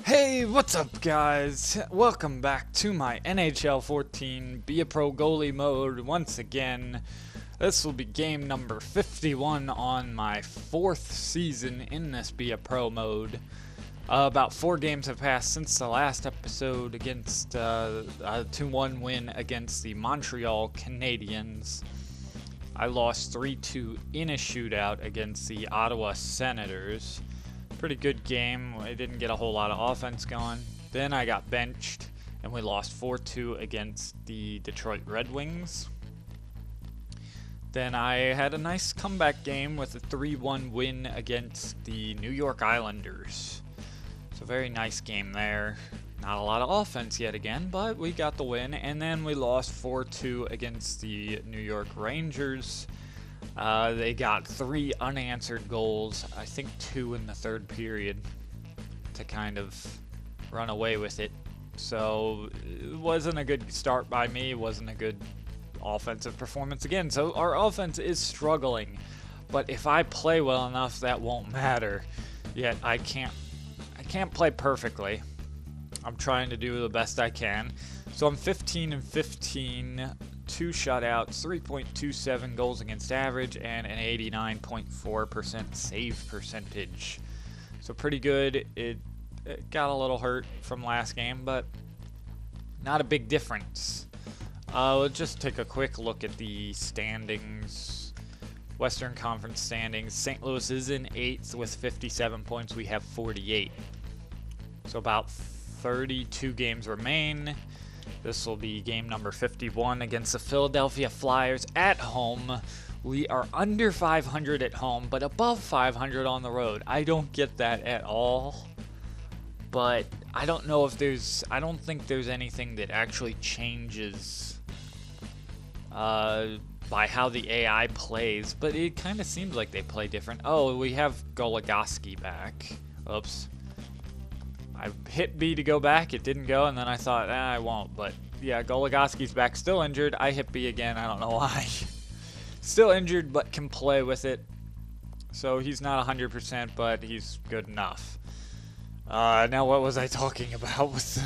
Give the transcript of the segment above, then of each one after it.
Hey, what's up guys? Welcome back to my NHL 14 Be a Pro Goalie mode once again. This will be game number 51 on my 4th season in this Be a Pro mode. About 4 games have passed since the last episode against a 2-1 win against the Montreal Canadiens. I lost 3-2 in a shootout against the Ottawa Senators. Pretty good game. I didn't get a whole lot of offense going. Then I got benched and we lost 4-2 against the Detroit Red Wings. Then I had a nice comeback game with a 3-1 win against the New York Islanders. It's a very nice game there. Not a lot of offense yet again, but we got the win. And then we lost 4-2 against the New York Rangers. They got 3 unanswered goals, I think 2 in the third period, to kind of run away with it. So it wasn't a good start by me, it wasn't a good offensive performance again. So our offense is struggling, but if I play well enough, that won't matter. Yet I can't play perfectly. I'm trying to do the best I can. So I'm 15-15. 2 shutouts, 3.27 goals against average, and an 89.4% save percentage. So pretty good. It got a little hurt from last game, but not a big difference. We'll just take a quick look at the standings. Western Conference standings. St. Louis is in 8th with 57 points. We have 48. So about 32 games remain. This will be game number 51 against the Philadelphia Flyers at home. We are under 500 at home, but above 500 on the road. I don't get that at all. But I don't know if I don't think there's anything that actually changes by how the AI plays. But it kind of seems like they play different. Oh, we have Goalie back. Oops. I hit B to go back, it didn't go, and then I thought, I won't. But yeah, Goligoski's back, still injured. I hit B again, I don't know why. Still injured, but can play with it. So he's not 100%, but he's good enough. Now what was I talking about?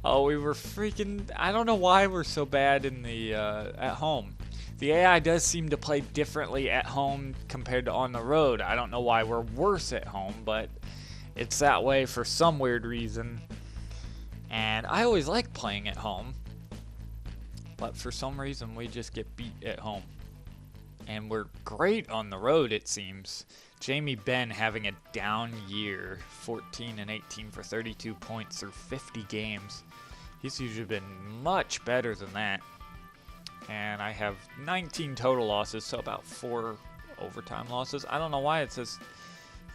Oh, we were freaking, I don't know why we're so bad in the, at home. The AI does seem to play differently at home compared to on the road. I don't know why we're worse at home, but it's that way for some weird reason. And I always like playing at home, but for some reason we just get beat at home. And we're great on the road, it seems. Jamie Benn having a down year, 14-18 for 32 points through 50 games. He's usually been much better than that. And I have 19 total losses, so about 4 overtime losses. I don't know why it says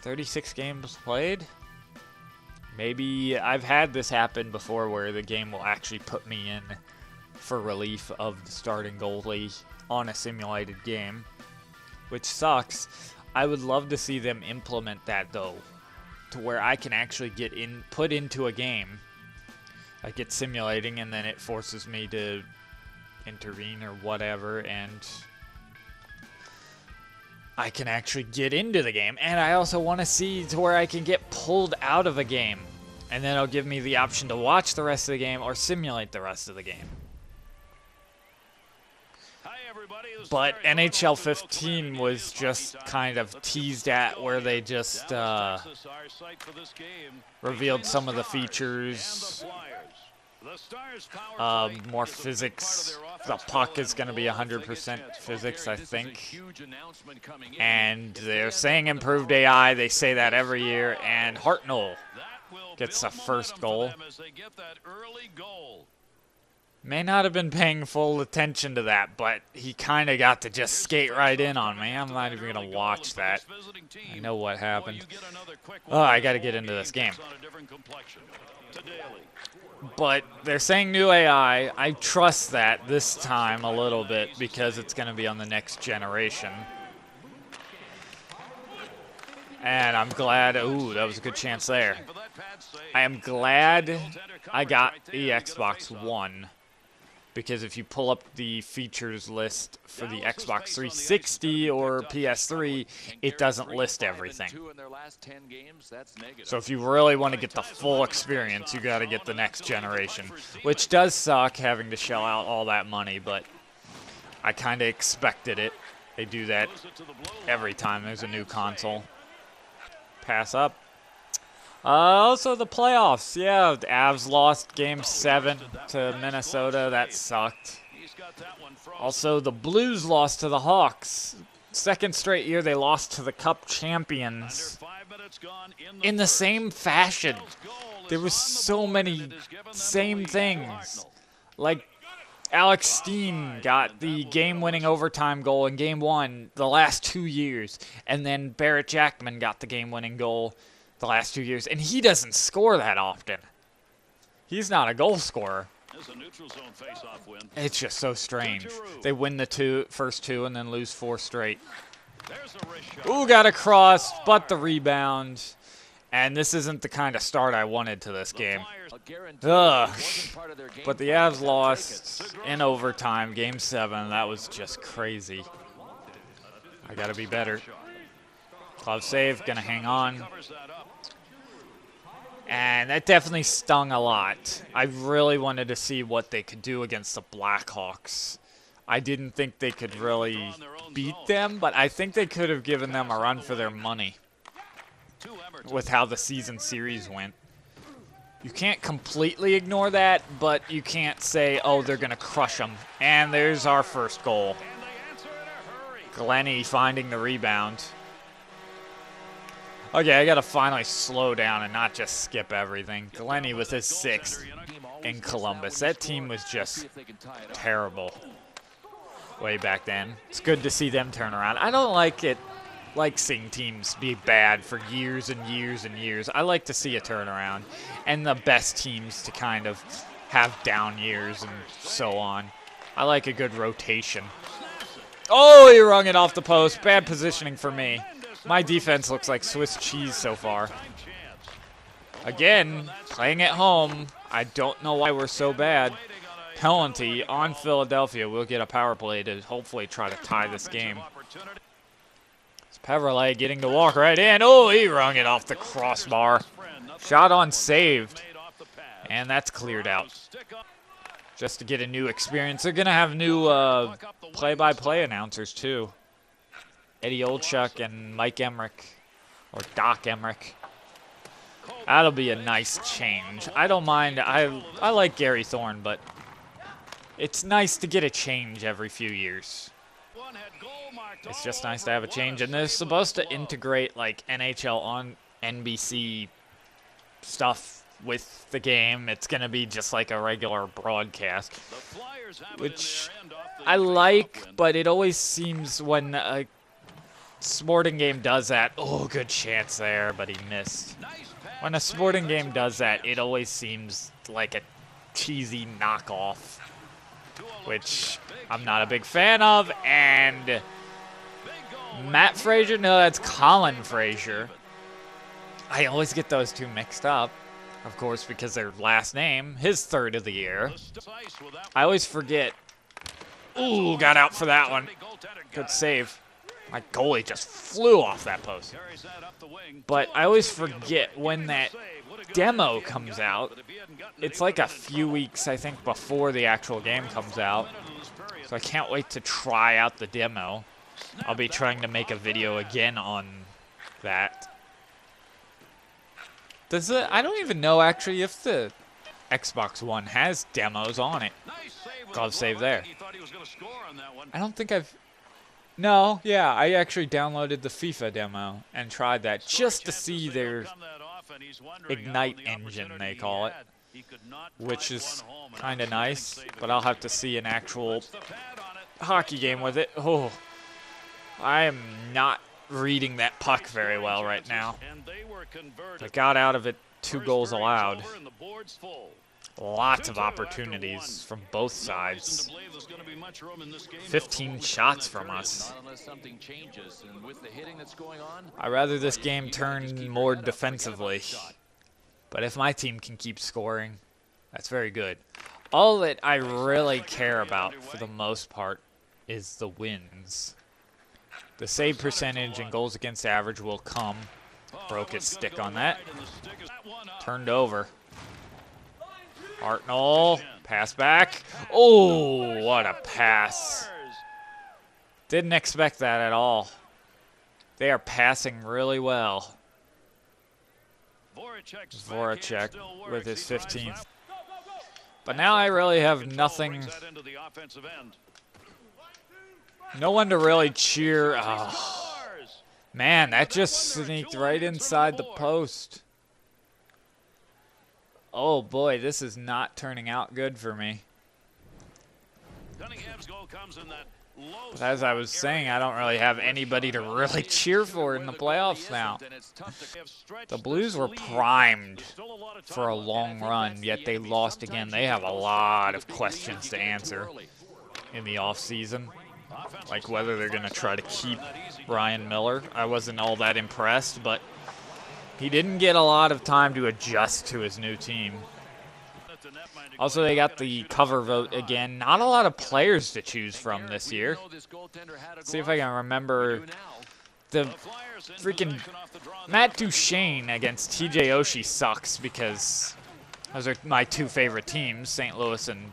36 games played. Maybe I've had this happen before where the game will actually put me in for relief of the starting goalie on a simulated game, which sucks. I would love to see them implement that though, to where I can actually get put into a game. Like it's simulating and then it forces me to intervene or whatever, and I can actually get into the game. And I also want to see to where I can get pulled out of a game, and then it'll give me the option to watch the rest of the game or simulate the rest of the game. But NHL 15 was just kind of teased at, where they just revealed some of the features. More physics. The puck is going to be 100% physics, I think. And they're saying improved AI. They say that every year. And Hartnell gets the first goal. May not have been paying full attention to that, but he kind of got to just skate right in on me. I'm not even going to watch that. I know what happened. Oh, I got to get into this game. But they're saying new AI. I trust that this time a little bit because it's going to be on the next generation. And I'm glad. Ooh, that was a good chance there. I am glad I got the Xbox One because if you pull up the features list for the Xbox 360 or PS3, it doesn't list everything. So if you really want to get the full experience, you got to get the next generation, which does suck having to shell out all that money, but I kind of expected it. They do that every time there's a new console. Pass up. Also, the playoffs. Yeah, the Avs lost Game 7 to Minnesota. That sucked. Also, the Blues lost to the Hawks. Second straight year they lost to the Cup champions. In the same fashion. There was so many same things. Like, Alex Steen got the game-winning overtime goal in Game 1 the last 2 years. And then Barrett Jackman got the game-winning goal the last 2 years, and he doesn't score that often. He's not a goal scorer. It's just so strange. They win the first two and then lose 4 straight. Ooh, got a cross, but the rebound. And this isn't the kind of start I wanted to this game. Ugh. But the Avs lost in overtime, Game 7. That was just crazy. I gotta be better. Glove save, gonna hang on. And that definitely stung a lot. I really wanted to see what they could do against the Blackhawks. I didn't think they could really beat them, but I think they could have given them a run for their money with how the season series went. You can't completely ignore that, but you can't say, oh, they're going to crush them. And there's our first goal. Glennie finding the rebound. Okay, I gotta finally slow down and not just skip everything. Glennie with his 6th in Columbus. That team was just terrible way back then. It's good to see them turn around. I don't like seeing teams be bad for years and years and years. I like to see a turnaround and the best teams to kind of have down years and so on. I like a good rotation. Oh, he wrung it off the post. Bad positioning for me. My defense looks like Swiss cheese so far. Again, playing at home. I don't know why we're so bad. Penalty on Philadelphia. We'll get a power play to hopefully try to tie this game. It's Peverley getting to walk right in. Oh, he wrung it off the crossbar. Shot on saved. And that's cleared out. Just to get a new experience. They're going to have new play-by-play announcers, too. Eddie Olchuk and Mike Emmerich, or Doc Emmerich. That'll be a nice change. I don't mind. I like Gary Thorne, but it's nice to get a change every few years. It's just nice to have a change. And they're supposed to integrate like NHL on NBC stuff with the game. It's going to be just like a regular broadcast, which I like, but it always seems when a sporting game does that, oh, good chance there, but he missed. When a sporting game does that, it always seems like a cheesy knockoff, which I'm not a big fan of. And Matt Frazier, no, that's Colin Frazier. I always get those two mixed up, of course, because their last name, his 3rd of the year. I always forget. Ooh, got out for that one. Good save. My goalie just flew off that post. But I always forget when that demo comes out. It's like a few weeks, I think, before the actual game comes out. So I can't wait to try out the demo. I'll be trying to make a video again on that. I don't even know, actually, if the Xbox One has demos on it. Glove save there. I don't think I've... No, yeah, I actually downloaded the FIFA demo and tried that just to see their Ignite engine, they call it, which is kind of nice, but I'll have to see an actual hockey game with it. Oh, I am not reading that puck very well right now. I got out of it 2 goals allowed. Lots of opportunities from both sides. 15 shots from us. I'd rather this game turn more defensively. But if my team can keep scoring, that's very good. All that I really care about for the most part is the wins. The save percentage and goals against average will come. Broke his stick on that. Turned over. Hartnell. Pass back. Oh, what a pass. Didn't expect that at all. They are passing really well. Voracek with his 15th. But now I really have nothing. No one to really cheer. Oh, man, that just sneaked right inside the post. Oh boy, this is not turning out good for me. But as I was saying, I don't really have anybody to really cheer for in the playoffs now. The Blues were primed for a long run, yet they lost again. They have a lot of questions to answer in the offseason, like whether they're going to try to keep Ryan Miller. I wasn't all that impressed, but he didn't get a lot of time to adjust to his new team. Also, they got the cover vote again. Not a lot of players to choose from this year. Let's see if I can remember. The freaking Matt Duchene against TJ Oshie sucks because those are my two favorite teams, St. Louis and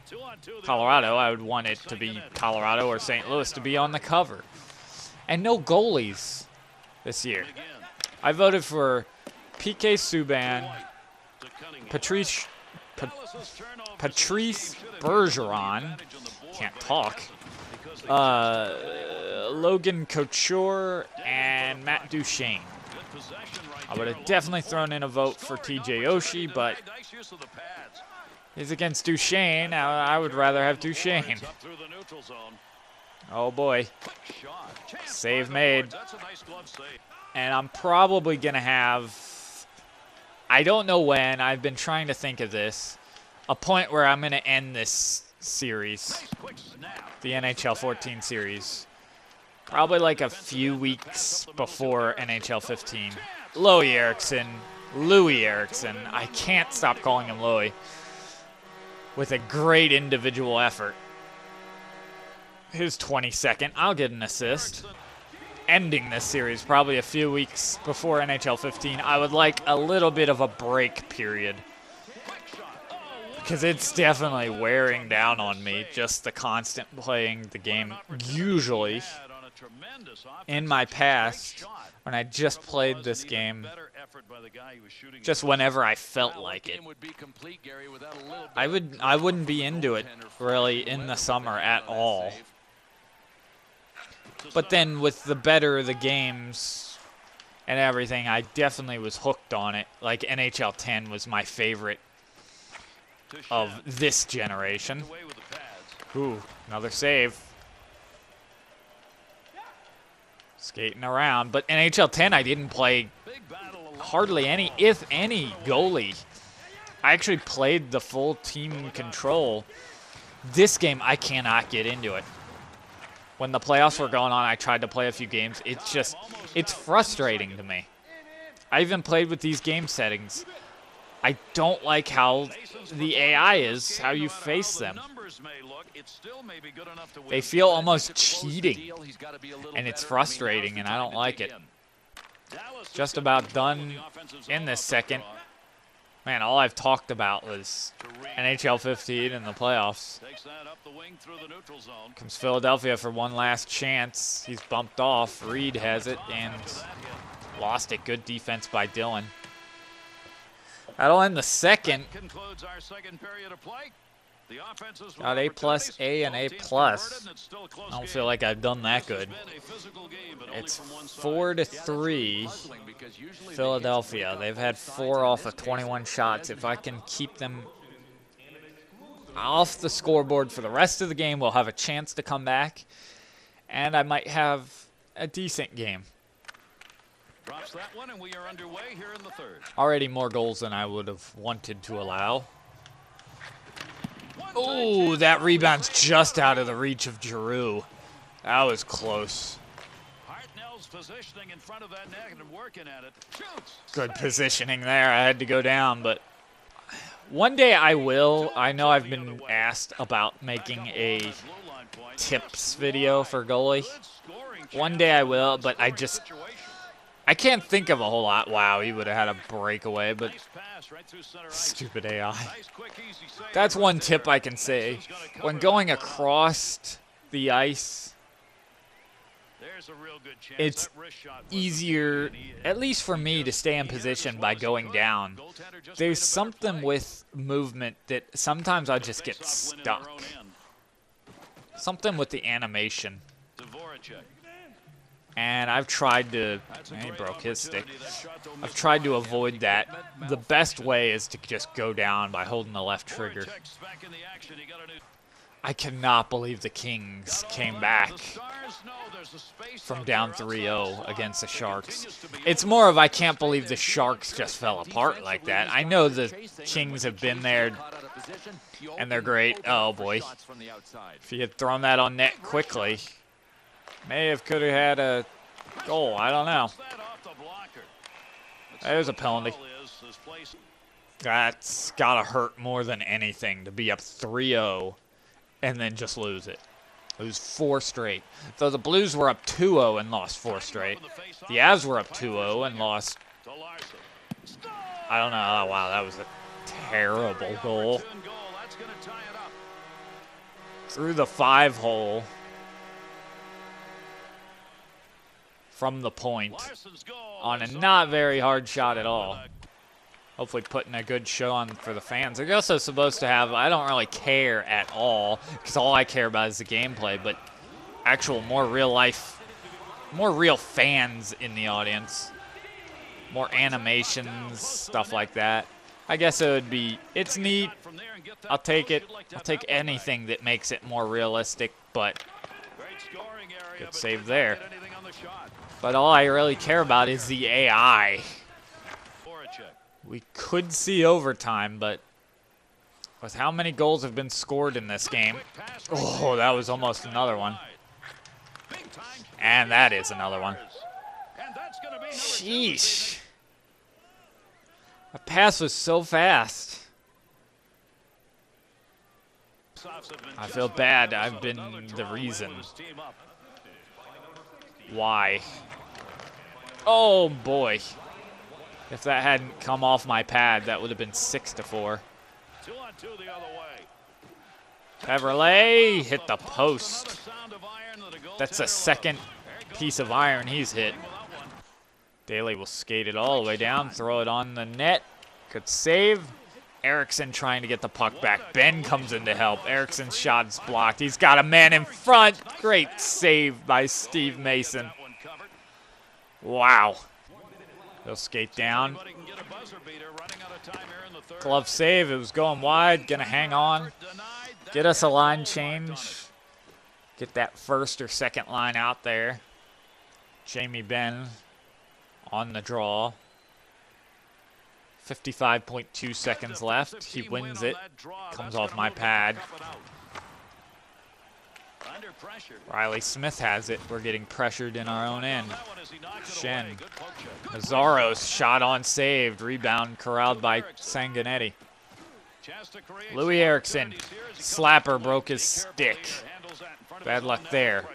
Colorado. I would want it to be Colorado or St. Louis to be on the cover. And no goalies this year. I voted for PK Subban, Patrice Bergeron, can't talk, Logan Couture, and Matt Duchene. I would have definitely thrown in a vote for TJ Oshie, but he's against Duchene. I would rather have Duchene. Oh boy. Save made. And I'm probably going to have, I don't know when, I've been trying to think of this, a point where I'm going to end this series, the NHL 14 series, probably like a few weeks before NHL 15. Louis Eriksson, I can't stop calling him Louis, with a great individual effort. His 22nd, I'll get an assist. Ending this series probably a few weeks before NHL 15. I would like a little bit of a break period because it's definitely wearing down on me, just the constant playing the game. Usually in my past, when I just played this game just whenever I felt like it, I wouldn't be into it really in the summer at all. But then with the better the games and everything, I definitely was hooked on it. Like NHL 10 was my favorite of this generation. Ooh, another save. Skating around. But NHL 10 I didn't play hardly any, if any, goalie. I actually played the full team control. This game, I cannot get into it. When the playoffs were going on, I tried to play a few games. It's frustrating to me. I even played with these game settings. I don't like how the AI is, how you face them. They feel almost cheating, and it's frustrating, and I don't like it. Just about done in this second. Man, all I've talked about was NHL 15 and the playoffs. Comes Philadelphia for one last chance. He's bumped off. Reed has it and lost it. Good defense by Dylan. That'll end the second. Got A+, A, and A+. I don't feel like I've done that good. It's 4-3 Philadelphia. They've had 4 off of 21 shots. If I can keep them off the scoreboard for the rest of the game, we'll have a chance to come back, and I might have a decent game. Already more goals than I would have wanted to allow. Oh, that rebound's just out of the reach of Giroux. That was close. Good positioning there. I had to go down, but One day I will. I know I've been asked about making a tips video for goalie. One day I will, but I can't think of a whole lot. Wow, he would have had a breakaway, but stupid AI. That's one tip I can say. When going across the ice, it's easier, at least for me, to stay in position by going down. There's something with movement that sometimes I just get stuck. Something with the animation. And I've tried to, he broke his stick. I've tried to avoid that. The best way is to just go down by holding the left trigger. I cannot believe the Kings came back from down 3-0 against the Sharks. It's more of I can't believe the Sharks just fell apart like that. I know the Kings have been there and they're great. Oh boy. If he had thrown that on net quickly, could have had a goal. I don't know. There's a penalty. That's got to hurt more than anything to be up 3-0 and then just lose it. Lose 4 straight. Though the Blues were up 2-0 and lost 4 straight. The Avs were up 2-0 and lost. I don't know. Oh, wow, that was a terrible goal. Through the 5-hole. From the point. On a not very hard shot at all. Hopefully putting a good show on for the fans. They're also supposed to have, I don't really care at all, because all I care about is the gameplay, but actual more real life, more real fans in the audience. More animations, stuff like that. I guess it would be, it's neat. I'll take it. I'll take anything that makes it more realistic, but good save there. But all I really care about is the AI. We could see overtime, but with how many goals have been scored in this game. Oh, that was almost another one. And that is another one. Sheesh. The pass was so fast. I feel bad. I've been the reason. Why? Oh, boy. If that hadn't come off my pad, that would have been 6-4. Chevrolet hit the post. That's the second piece of iron he's hit. Daly will skate it all the way down, throw it on the net. Good save. Eriksson trying to get the puck back. Ben comes in to help. Eriksson's shot is blocked. He's got a man in front. Great save by Steve Mason. Wow. He'll skate down. Glove save. It was going wide. Gonna hang on. Get us a line change. Get that first or second line out there. Jamie Benn on the draw. 55.2 seconds left. He wins it. Comes off my pad. Riley Smith has it. We're getting pressured in our own end. Shen. Mazzaro's shot on saved. Rebound corralled by Sanguinetti. Louis Eriksson. Slapper broke his stick. Bad luck there.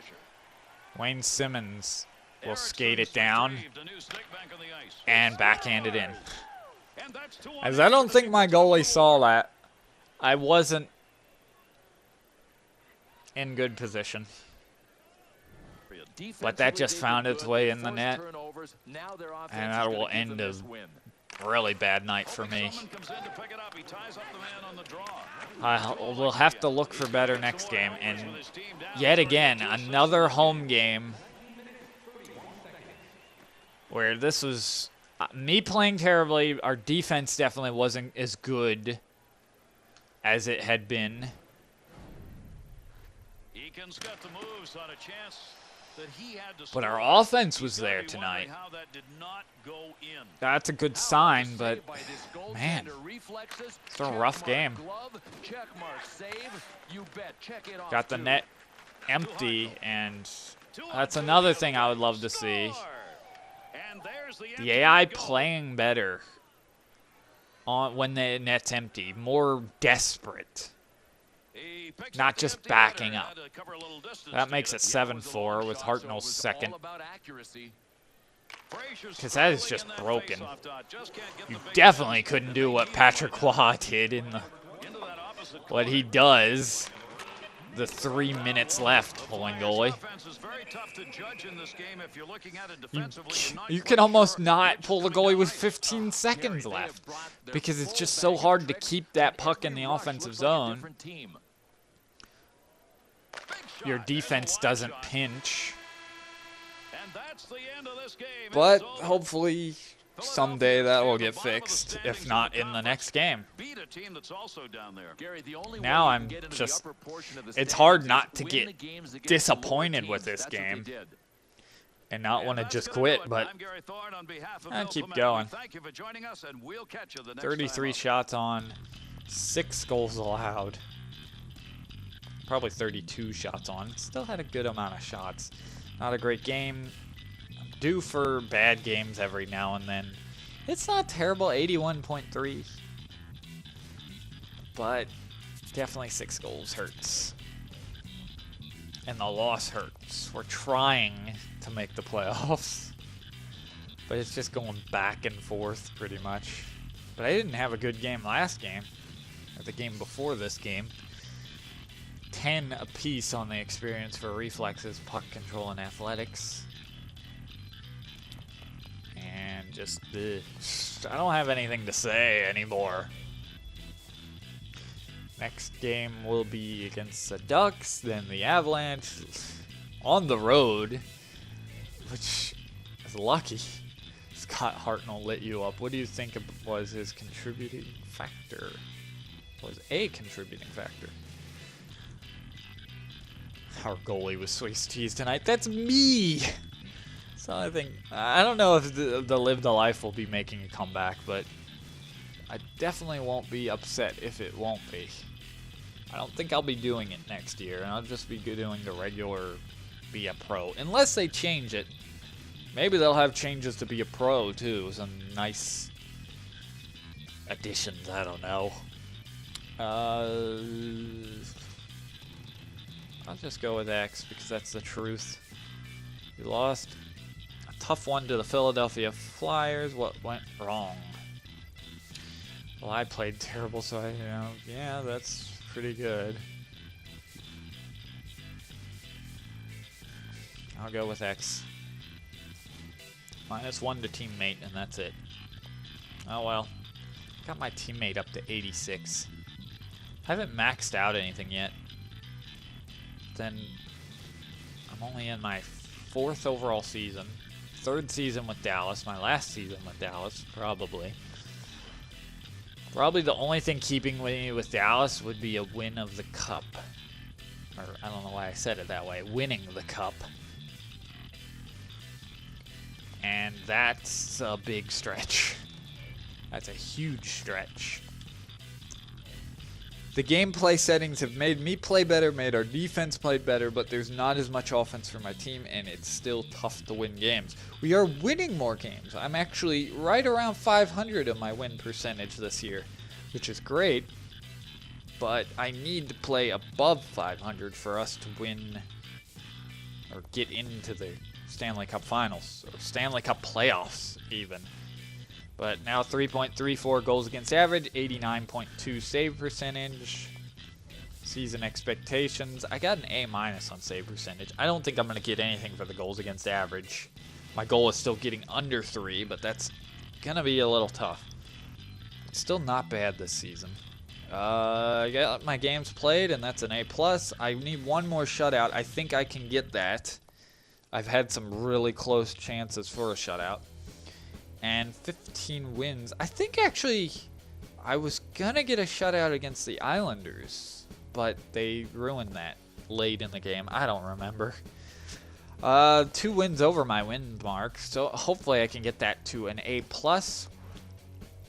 Wayne Simmons will skate it down and backhand it in. As I don't think my goalie saw that. I wasn't in good position. But that just found its way in the net. And that will end a really bad night for me. We'll have to look for better next game. And yet again, another home game where this was me playing terribly. Our defense definitely wasn't as good as it had been. But our offense was there tonight. That's a good sign, but man, it's a rough game. Got the net empty, and that's another thing I would love to see. The AI playing better. on when the net's empty, more desperate, not just backing up. That makes it 7-4 with Hartnell's second. Because that is just broken. You definitely couldn't do what Patrick Waugh did in the what he does. The 3 minutes left, pulling goalie. You can almost not pull the goalie with 15 seconds left because it's just so hard to keep that puck in the offensive zone. Your defense doesn't pinch. But hopefully someday that will get fixed, if not in the next game. Now I'm just, it's hard not to get disappointed with this game and not want to just quit, but I keep going. 33 shots on, 6 goals allowed. Probably 32 shots on. Still had a good amount of shots. Not a great game. Due for bad games every now and then. It's not terrible, 81.3. But definitely 6 goals hurts. And the loss hurts. We're trying to make the playoffs. But it's just going back and forth pretty much. But I didn't have a good game last game. Or the game before this game. 10 apiece on the experience for reflexes, puck control, and athletics. And just, I don't have anything to say anymore. Next game will be against the Ducks, then the Avalanche, on the road, which is lucky. Scott Hartnell lit you up. What do you think was his contributing factor? Was a contributing factor? Our goalie was Swiss cheese tonight. That's me! So I think, I don't know if the Live the Life will be making a comeback, but I definitely won't be upset if it won't be. I don't think I'll be doing it next year, and I'll just be doing the regular Be a Pro. Unless they change it. Maybe they'll have changes to Be a Pro, too. Some nice additions, I don't know. I'll just go with X, because that's the truth. We lost. Tough one to the Philadelphia Flyers. What went wrong? Well, I played terrible, so yeah, that's pretty good. I'll go with X. -1 to teammate, and that's it. Oh well. Got my teammate up to 86. Haven't maxed out anything yet. Then I'm only in my 4th overall season. 3rd season with Dallas, my last season with Dallas, probably. Probably the only thing keeping me with Dallas would be a win of the Cup. Or, I don't know why I said it that way, winning the Cup. And that's a big stretch. That's a huge stretch. The gameplay settings have made me play better, made our defense play better, but there's not as much offense for my team, and it's still tough to win games. We are winning more games. I'm actually right around 500 of my win percentage this year, which is great, but I need to play above 500 for us to win or get into the Stanley Cup Finals, or Stanley Cup playoffs even. But now 3.34 goals against average, 89.2 save percentage. Season expectations. I got an A- on save percentage. I don't think I'm going to get anything for the goals against average. My goal is still getting under 3, but that's going to be a little tough. It's still not bad this season. I got my games played, and that's an A+. I need one more shutout. I think I can get that. I've had some really close chances for a shutout. And 15 wins. I think actually I was going to get a shutout against the Islanders, but they ruined that late in the game. I don't remember. 2 wins over my win mark, so hopefully I can get that to an A+.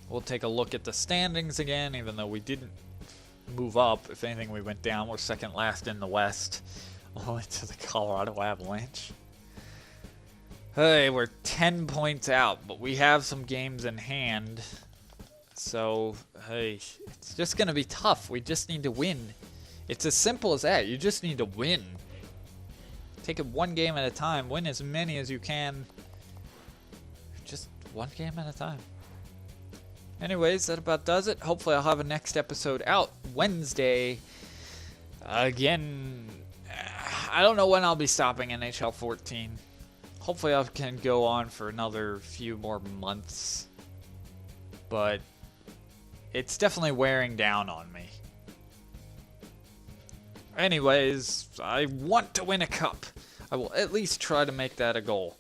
We'll take a look at the standings again, even though we didn't move up. If anything, we went down. We're second last in the West. Only to the Colorado Avalanche. Hey, we're 10 points out, but we have some games in hand. So, hey, it's just going to be tough. We just need to win. It's as simple as that. You just need to win. Take it one game at a time. Win as many as you can. Just one game at a time. Anyways, that about does it. Hopefully I'll have a next episode out Wednesday. Again, I don't know when I'll be stopping NHL 14. Hopefully I can go on for another few more months. But it's definitely wearing down on me. Anyways, I want to win a cup. I will at least try to make that a goal.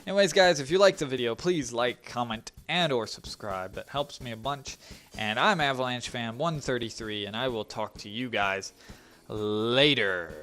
Anyways, guys, if you liked the video, please like, comment, and or subscribe. That helps me a bunch. And I'm Avalanche Fan 133, and I will talk to you guys later.